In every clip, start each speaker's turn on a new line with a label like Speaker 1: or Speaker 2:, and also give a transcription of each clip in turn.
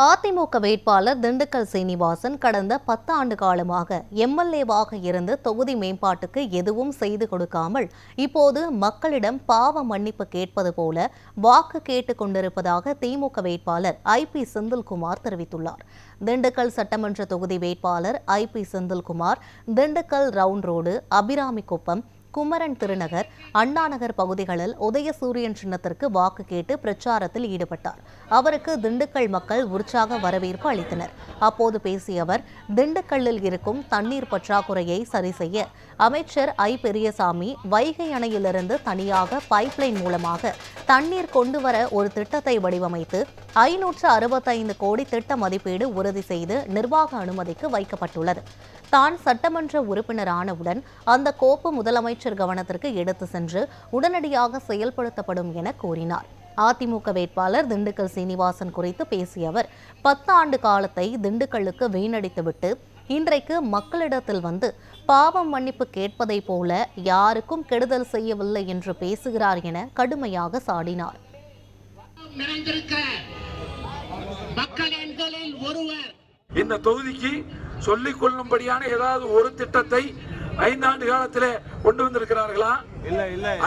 Speaker 1: அதிமுக வேட்பாளர் திண்டுக்கல் சீனிவாசன் கடந்த 10 ஆண்டு காலமாக எம்எல்ஏவாக இருந்து தொகுதி மேம்பாட்டுக்கு எதுவும் செய்து கொடுக்காமல் இப்போது மக்களிடம் பாவ மன்னிப்பு கேட்பது போல வாக்கு கேட்டுக் கொண்டிருப்பதாக திமுக வேட்பாளர் ஐபி செந்தில்குமார் தெரிவித்துள்ளார். திண்டுக்கல் சட்டமன்ற தொகுதி வேட்பாளர் IP Senthilkumar Dindigul round road, Abiramikuppam, Kumaran Thirunagar, Annanagar பகுதிகளில் உதயசூரியன் சின்னத்திற்கு வாக்கு கேட்டு பிரச்சாரத்தில் ஈடுபட்டார். அவருக்கு திண்டுக்கல் மக்கள் உற்சாக வரவேற்பு அளித்தனர். அப்போது பேசிய அவர், திண்டுக்கல்லில் இருக்கும் தண்ணீர் பற்றாக்குறையை சரி செய்ய அமைச்சர் ஐ. பெரியசாமி வைகை அணையிலிருந்து தனியாக பைப்லைன் மூலமாக தண்ணீர் கொண்டுவர ஒரு திட்டத்தை வடிவமைத்து 565 கோடி திட்ட மதிப்பீடு உறுதி செய்து நிர்வாக அனுமதிக்கு வைக்கப்பட்டுள்ளது. தான் சட்டமன்ற உறுப்பினரானவுடன் அந்த கோப்பு முதலமைச்சர் கவனத்திற்கு எடுத்து சென்று உடனடியாக செயல்படுத்தப்படும் என கூறினார். அதிமுக வேட்பாளர் திண்டுக்கல் சீனிவாசன் குறித்து பேசிய அவர், 10 ஆண்டு காலத்தை திண்டுக்கல்லுக்கு வீணடித்துவிட்டு இன்றைக்கு மக்களிடத்தில் வந்து பாவம் மன்னிப்பு கேட்பதை போல யாருக்கும் கெடுதல் செய்யவில்லை என்று பேசுகிறார் என கடுமையாக சாடினார்.
Speaker 2: இந்த தொகுதிக்கு சொல்லிக் கொள்ளும்படியான ஏதாவது ஒரு திட்டத்தை 5 ஆண்டு காலத்திலே கொண்டு வந்திருக்கிறார்களா?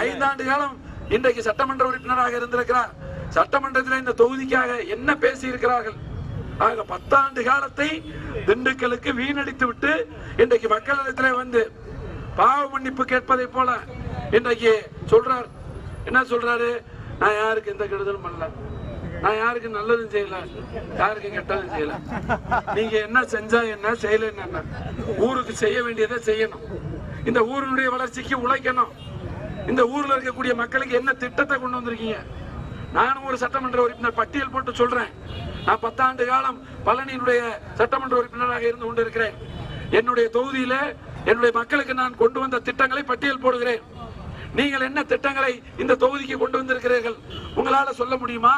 Speaker 2: 5 ஆண்டு காலம் இன்றைக்கு சட்டமன்ற உறுப்பினராக இருந்திருக்கிறார். சட்டமன்றத்தில் இந்த தொகுதிக்காக என்ன பேசி இருக்கிறார்கள்? ஆக 10 ஆண்டு காலத்தை திண்டுக்கலுக்கு வீணடித்து விட்டு இன்றைக்கு மக்களிடத்திலே வந்து பாவ மன்னிப்பு கேட்பதை போல இன்றைக்கு சொல்றார். என்ன சொல்றாரு? நான் யாருக்கு எந்த கெடுதலும் பண்ணல, நான் யாருக்கு நல்லதும் செய்யல, யாருக்கு கெட்டதும் செய்யல. நீங்க என்ன செஞ்சா என்ன, செய்யல என்ன, ஊருக்கு செய்ய வேண்டியதை செய்யணும். இந்த ஊரினுடைய வளர்ச்சிக்கு உழைக்கணும். இந்த ஊர்ல இருக்கக்கூடிய மக்களுக்கு என்ன திட்டத்தை கொண்டு வந்திருக்கீங்க? நானும் ஒரு சட்டமன்ற உறுப்பினர் பட்டியல் போட்டு சொல்றேன். நான் 10 ஆண்டு காலம் பழனியினுடைய சட்டமன்ற உறுப்பினராக இருந்து கொண்டிருக்கிறேன். என்னுடைய தொகுதியில என்னுடைய மக்களுக்கு நான் கொண்டு வந்த திட்டங்களை பட்டியல் போடுகிறேன். நீங்கள் என்ன திட்டங்களை இந்த தொகுதிக்கு கொண்டு வந்திருக்கிறீர்கள்? உங்களால சொல்ல முடியுமா?